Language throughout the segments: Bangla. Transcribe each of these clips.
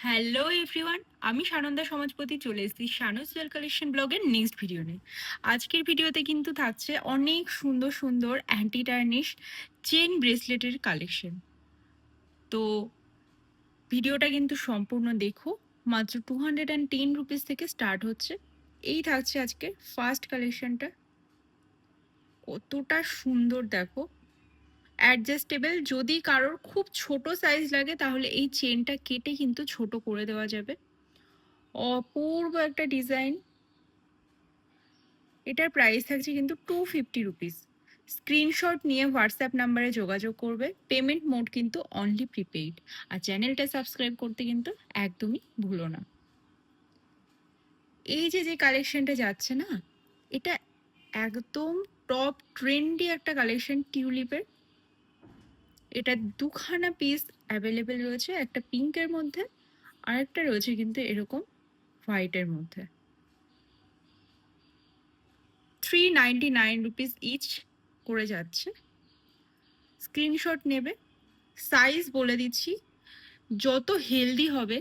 হ্যালো এভরিওয়ান, আমি সানন্দা সমাজপতি চলে এসেছি শানুস জুয়েল কালেকশন ব্লগের নেক্সট ভিডিও নিয়ে। আজকের ভিডিওতে কিন্তু থাকছে অনেক সুন্দর সুন্দর অ্যান্টি টার্নিশ চেন ব্রেসলেটের কালেকশন। তো ভিডিওটা কিন্তু সম্পূর্ণ দেখো। মাত্র 210 রুপিস থেকে স্টার্ট হচ্ছে। এই থাকছে আজকে ফার্স্ট কালেকশনটা। কতটা সুন্দর দেখো, অ্যাডজাস্টেবল। যদি কারোর খুব ছোট সাইজ লাগে তাহলে এই চেনটা কেটে কিন্তু ছোট করে দেওয়া যাবে। অপূর্ব একটা ডিজাইন। এটার প্রাইস থাকছে কিন্তু 250 রুপিস। স্ক্রিনশট নিয়ে হোয়াটসঅ্যাপ নাম্বারে যোগাযোগ করবে। পেমেন্ট মোড কিন্তু অনলি প্রিপেইড। আর চ্যানেলটা সাবস্ক্রাইব করতে কিন্তু একদমই ভুলো না। এই যে কালেকশনটা যাচ্ছে না, এটা একদম টপ ট্রেন্ডি একটা কালেকশন টিউলিপের। এটা দুখানা পিস অ্যাভেলেবেল রয়েছে, একটা পিঙ্কের মধ্যে আর একটা রয়েছে কিন্তু এরকম হোয়াইটের মধ্যে। 399 রুপিস ইচ করে যাচ্ছে। স্ক্রিনশট নেবে। সাইজ বলে দিচ্ছি, যত হেলদি হবে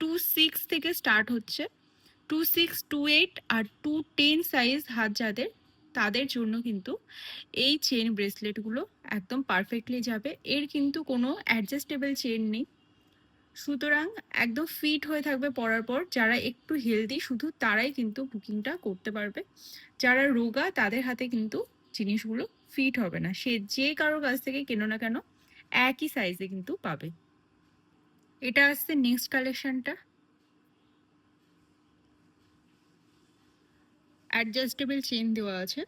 26 থেকে স্টার্ট হচ্ছে। 26, 28 আর 210 সাইজ হাত যাদের, তাদের জন্য কিন্তু এই চেন ব্রেসলেটগুলো একদম পারফেক্টলি যাবে। এর কিন্তু কোনো অ্যাডজাস্টেবল চেন নেই, সুতরাং একদম ফিট হয়ে থাকবে পরার পর। যারা একটু হেলদি শুধু তারাই কিন্তু বুকিংটা করতে পারবে। যারা রোগা তাদের হাতে কিন্তু জিনিসগুলো ফিট হবে না, সে যে কারোর কাছ থেকে কেনো না কেন একই সাইজে কিন্তু পাবে। এটা আসছে নেক্সট কালেকশনটা। অ্যাডজাস্টেবল চেন দেওয়া আছে।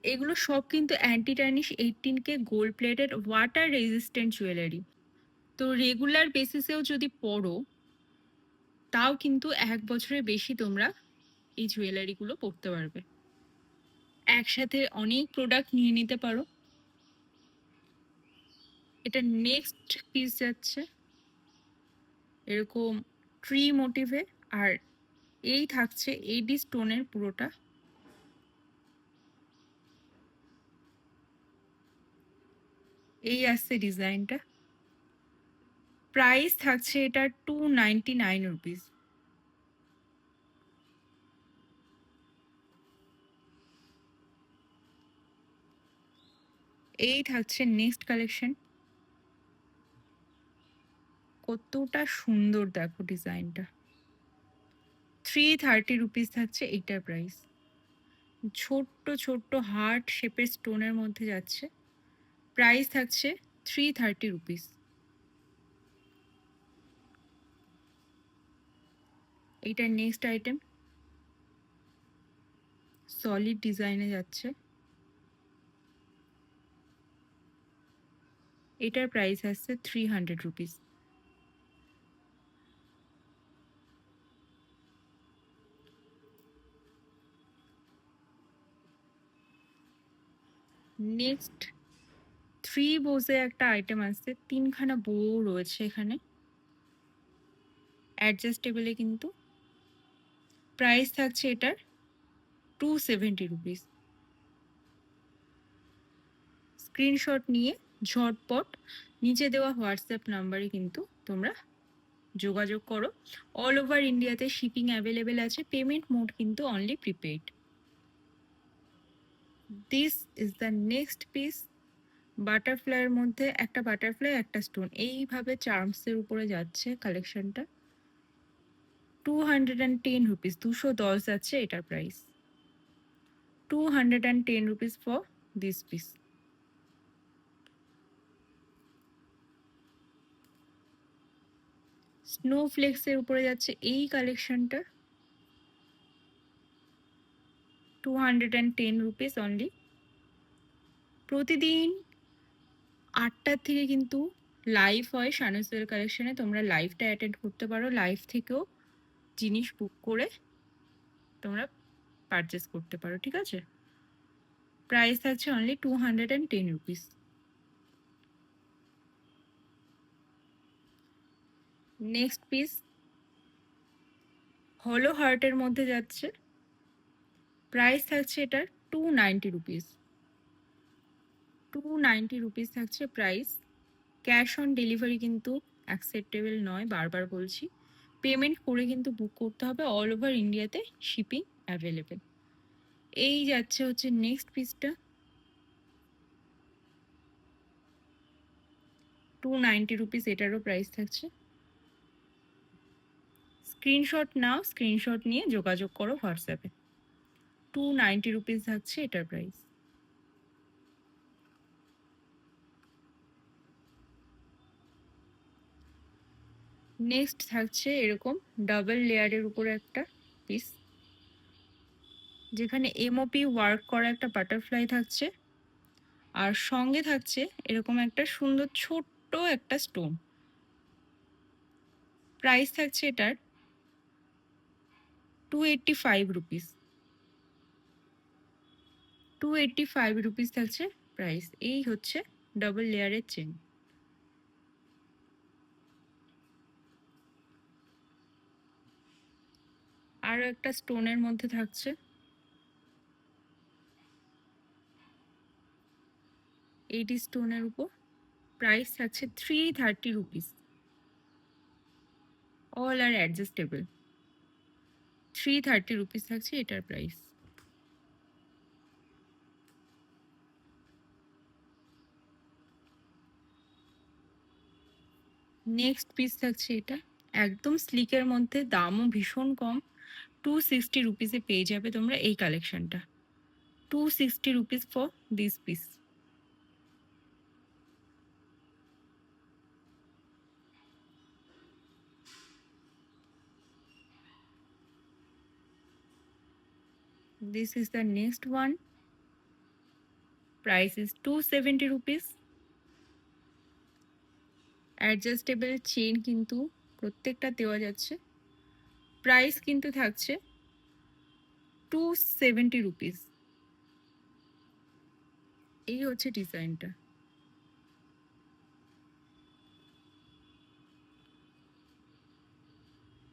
এগুলো সব কিন্তু anti tarnish 18K gold plated water resistant jewellery. তো রেগুলার বেসিসেও যদি পরো তাও কিন্তু 1 বছরের বেশি তোমরা এই জুয়েলারিগুলো পরতে পারবে। একসাথে অনেক প্রোডাক্ট নিয়ে নিতে পারো। এটা নেক্সট পিস যাচ্ছে এরকম ট্রি মোটিভে, আর এই থাকছে এডি স্টোনের পুরোটা। এই আসছে ডিজাইনটা। প্রাইস থাকছে এটা 299 রুপিস। এই থাকছে নেক্সট কালেকশন। কতটা সুন্দর দেখো ডিজাইনটা। 330 রুপিস থাকছে এইটার প্রাইস। ছোট্ট ছোট্ট হার্ট শেপের স্টোনের মধ্যে যাচ্ছে। প্রাইস থাকছে 330 রুপিস। এইটার নেক্সট আইটেম সলিড ডিজাইনে যাচ্ছে। এটার প্রাইস আসছে 300 রুপিস। নেক্সট থ্রি বোসে একটা আইটেম আসছে। তিনখানা বো রয়েছে এখানে, অ্যাডজাস্টেবলে কিন্তু। প্রাইস থাকছে এটার 270 রুপিস। স্ক্রিনশট নিয়ে ঝটপট নিচে দেওয়া হোয়াটসঅ্যাপ নাম্বারে কিন্তু তোমরা যোগাযোগ করো। অল ওভার ইন্ডিয়াতে শিপিং অ্যাভেলেবেল আছে। পেমেন্ট মোড কিন্তু only prepaid. This is the next piece. বাটারফ্লাইয়ের মধ্যে একটা বাটারফ্লাই একটা স্টোন, এইভাবে চার্মসের উপরে যাচ্ছে কালেকশনটা। 210 রুপিস, 210 যাচ্ছে এটার price. 210 rupees for this piece. স্নোফ্লেক্সের উপরে যাচ্ছে এই কালেকশনটা। 210 রুপিস অনলি। প্রতিদিন 8টার থেকে কিন্তু লাইভ হয় শানুসের কালেকশনে। তোমরা লাইভটা অ্যাটেন্ড করতে পারো। লাইভ থেকেও জিনিস বুক করে তোমরা পারচেস করতে পারো, ঠিক আছে। প্রাইস থাকছে অনলি 210 রুপিস। নেক্সট পিস হলো হার্টের মধ্যে যাচ্ছে। প্রাইস থাকছে এটার 290 রুপিস। 290 রুপিস থাকছে প্রাইস। ক্যাশ অন ডেলিভারি কিন্তু অ্যাকসেপ্টেবল নয়, বারবার বলছি। পেমেন্ট করে কিন্তু বুক করতে হবে, অল ওভার ইন্ডিয়াতে শিপিং অ্যাভেলেবেল। এই যাচ্ছে হচ্ছে নেক্সট পিসটা, 290 রুপিস এটারও প্রাইস থাকছে। স্ক্রিনশট নাও, স্ক্রিনশট নিয়ে যোগাযোগ করো হোয়াটসঅ্যাপে। 290 রুপিস থাকছে এটার প্রাইস। নেক্সট থাকছে এরকম ডাবল লেয়ারের উপরে একটা পিস, যেখানে এমওপি ওয়ার্ক করা একটা বাটারফ্লাই থাকছে, আর সঙ্গে থাকছে এরকম একটা সুন্দর ছোট্ট একটা স্টোন। প্রাইস থাকছে এটার 285 রুপিস। 285 রুপিস থাকছে প্রাইস। এই হচ্ছে ডাবল লেয়ারের চেন। আরও একটা স্টোনের মধ্যে থাকছে, এইটি স্টোনের উপর। প্রাইস থাকছে 330 রুপিস। অল আর অ্যাডজাস্টেবল। 330 রুপিস থাকছে এটার প্রাইস। নেক্সট পিস থাকছে এটা, একদম স্লিকের মধ্যে, দামও ভীষণ কম। 260 রুপিসে পেয়ে যাবে তোমরা এই কালেকশনটা। 260 rupees for this piece. This is the next one. Price is 270 rupees. Adjustable chain কিন্তু প্রত্যেকটা দেওয়া যাচ্ছে। প্রাইস কিন্তু থাকছে 270 রুপিস। এই হচ্ছে ডিজাইনটা।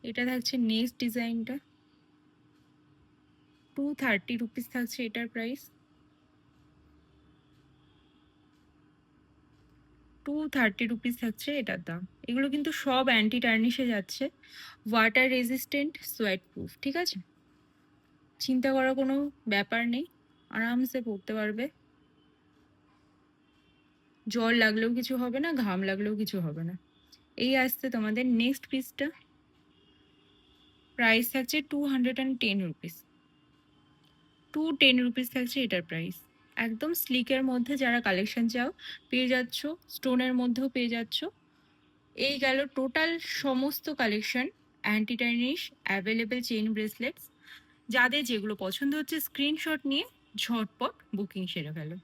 এটা থাকছে নেক্সট ডিজাইনটা, 230 রুপিস থাকছে এটার প্রাইস। 230 রুপিস থাকছে এটার দাম। এগুলো কিন্তু সব অ্যান্টি টার্নিশে যাচ্ছে, ওয়াটার রেজিস্ট্যান্ট, সোয়েট প্রুফ, ঠিক আছে? চিন্তা করার কোনো ব্যাপার নেই, আরামসে পরতে পারবে। জল লাগলেও কিছু হবে না, ঘাম লাগলেও কিছু হবে না। এই আসছে তোমাদের নেক্সট পিসটা। প্রাইস থাকছে 210 রুপিস। 210 রুপিস থাকছে এটার প্রাইস। একদম স্লিকের মধ্যে যারা কালেকশন চাও পেয়ে যাচ্ছ, স্টোনের মধ্যেও পেয়ে যাচ্ছ। এই গেল টোটাল সমস্ত collection anti tarnish available chain bracelets. যাদের যেগুলো পছন্দ হচ্ছে স্ক্রিনশট নিয়ে ঝটপট বুকিং সেরে ফেলো।